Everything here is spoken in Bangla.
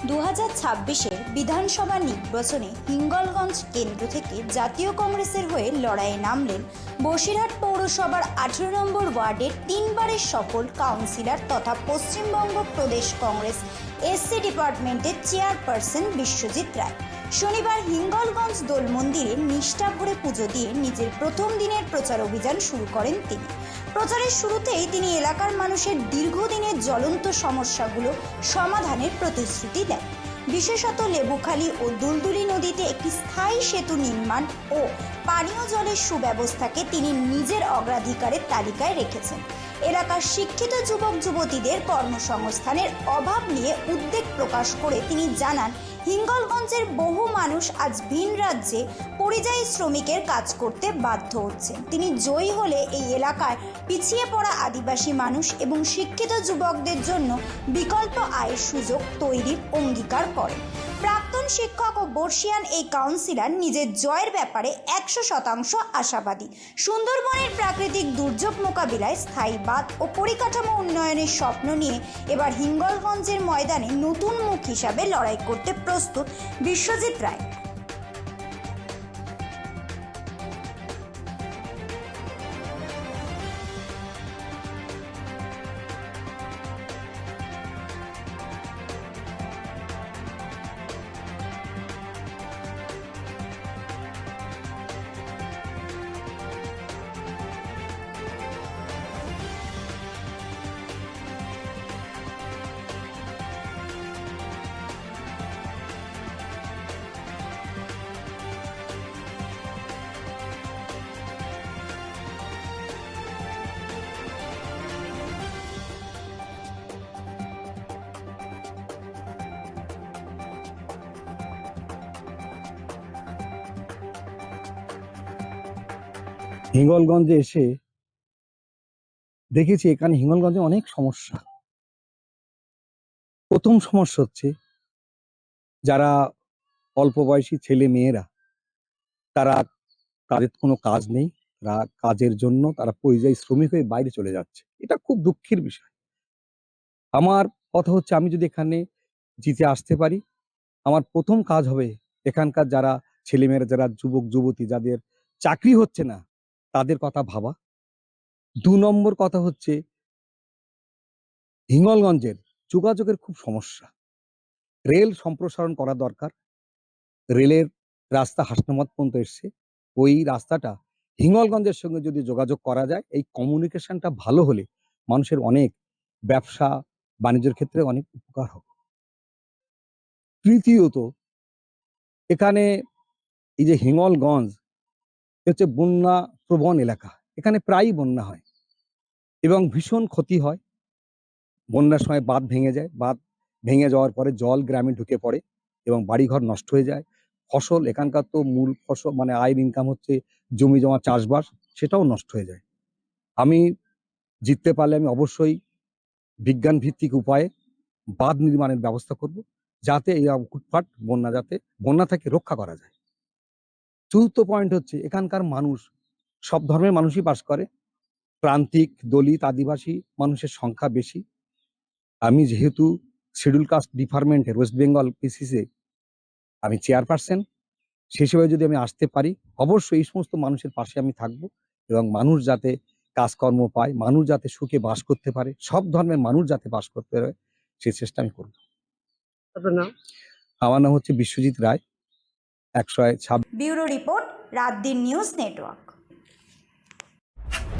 2026-এর বিধানসভা নির্বাচনে হিঙ্গলগঞ্জ কেন্দ্র থেকে জাতীয় কংগ্রেসের হয়ে লড়াইয়ে নামলেন বসিরহাট পৌরসভার 18 নম্বর ওয়ার্ডের 3 বারের সফল কাউন্সিলর তথা পশ্চিমবঙ্গ প্রদেশ কংগ্রেস এসসি ডিপার্টমেন্টের চেয়ারপারসন বিশ্বজিৎ রায়। শনিবার হিঙ্গলগঞ্জ দোল মন্দিরে নিষ্ঠা ভরে পুজো দিয়ে নিজের প্রথম দিনের প্রচার অভিযান শুরু করেন তিনি। প্রচারের শুরুতেই তিনি এলাকার মানুষের দীর্ঘদিনের জ্বলন্ত সমস্যাগুলো সমাধানের প্রতিশ্রুতি দেন। বিশেষত লেবুখালী ও দুলদুলি নদীতে একটি স্থায়ী সেতু নির্মাণ ও পানীয় জলের সুব্যবস্থাকে তিনি নিজের অগ্রাধিকারের তালিকায় রেখেছেন। এলাকার শিক্ষিত যুবক যুবতীদের কর্মসংস্থানের অভাব নিয়ে উদ্বেগ প্রকাশ করে তিনি জানান, হিঙ্গলগঞ্জের বহু মানুষ আজ ভিন রাজ্যে পরিযায়ী শ্রমিকের কাজ করতে বাধ্য হচ্ছেন। তিনি জয়ী হলে এই এলাকায় পিছিয়ে পড়া আদিবাসী মানুষ এবং শিক্ষিত যুবকদের জন্য বিকল্প আয়ের সুযোগ তৈরির অঙ্গীকার করেন। প্রাক্তন শিক্ষক ও বর্ষিয়ান এই কাউন্সিলর নিজের জয়ের ব্যাপারে 100% আশাবাদী। সুন্দরবনের প্রাকৃতিক দুর্যোগ মোকাবিলায় স্থায়ী বাঁধ ও পরিকাঠামো উন্নয়নের স্বপ্ন নিয়ে এবার হিঙ্গলগঞ্জের ময়দানে নতুন মুখ হিসাবে লড়াই করতে প্রস্তুত বিশ্বজিৎ রায়। হিঙ্গলগঞ্জে এসে দেখেছি এখানে হিঙ্গলগঞ্জে অনেক সমস্যা। প্রথম সমস্যা হচ্ছে যারা অল্প বয়সী ছেলে মেয়েরা তাদের কোনো কাজ নেই, তারা কাজের জন্য তারা পরিযায়ী শ্রমিক হয়ে বাইরে চলে যাচ্ছে। এটা খুব দুঃখের বিষয়। আমার কথা হচ্ছে, আমি যদি এখানে জিতে আসতে পারি, আমার প্রথম কাজ হবে এখানকার যারা ছেলেমেয়েরা, যারা যুবক যুবতী যাদের চাকরি হচ্ছে না, তাদের কথা ভাবা। 2 নম্বর কথা হচ্ছে, হিঙ্গলগঞ্জের যোগাযোগের খুব সমস্যা। রেল সম্প্রসারণ করা দরকার। রেলের রাস্তা হাসনাবাদ পর্যন্ত এসছে। ওই রাস্তাটা হিঙ্গলগঞ্জের সঙ্গে যদি যোগাযোগ করা যায়, এই কমিউনিকেশনটা ভালো হলে মানুষের অনেক ব্যবসা বাণিজ্যের ক্ষেত্রে অনেক উপকার হবে। তৃতীয়ত, এখানে এই যে হিঙ্গলগঞ্জ হচ্ছে বন্যা প্রবণ এলাকা, এখানে প্রায়ই বন্যা হয় এবং ভীষণ ক্ষতি হয়। বন্যার সময় বাঁধ ভেঙে যায়, বাঁধ ভেঙে যাওয়ার পরে জল গ্রামে ঢুকে পড়ে এবং বাড়িঘর নষ্ট হয়ে যায়। ফসল, এখানকার তো মূল ফসল মানে আয়ের ইনকাম হচ্ছে জমি জমা চাষবাস, সেটাও নষ্ট হয়ে যায়। আমি জিততে পারলে আমি অবশ্যই বিজ্ঞান ভিত্তিক উপায়ে বাঁধ নির্মাণের ব্যবস্থা করব, যাতে এই উৎপাট বন্যা থেকে রক্ষা করা যায়। চতুর্থ পয়েন্ট হচ্ছে, এখানকার মানুষ সব ধর্মের মানুষই বাস করে। প্রান্তিক, দলিত, আদিবাসী মানুষের সংখ্যা বেশি। আমি যেহেতু শিডিউল কাস্ট ডিপার্টমেন্টের ওয়েস্ট বেঙ্গল পিসিসি আমি চেয়ারপারসন, সেই হিসেবে যদি আমি আসতে পারি, অবশ্যই এই সমস্ত মানুষের পাশে আমি থাকব এবং মানুষ যাতে কাজকর্ম পায়, মানুষ যাতে সুখে বাস করতে পারে, সব ধর্মের মানুষ যাতে বাস করতে পারে, সেই চেষ্টা আমি করব। আমার নাম হচ্ছে বিশ্বজিৎ রায়। 126। ব্যুরো রিপোর্ট, রাত দিন নিউজ নেটওয়ার্ক।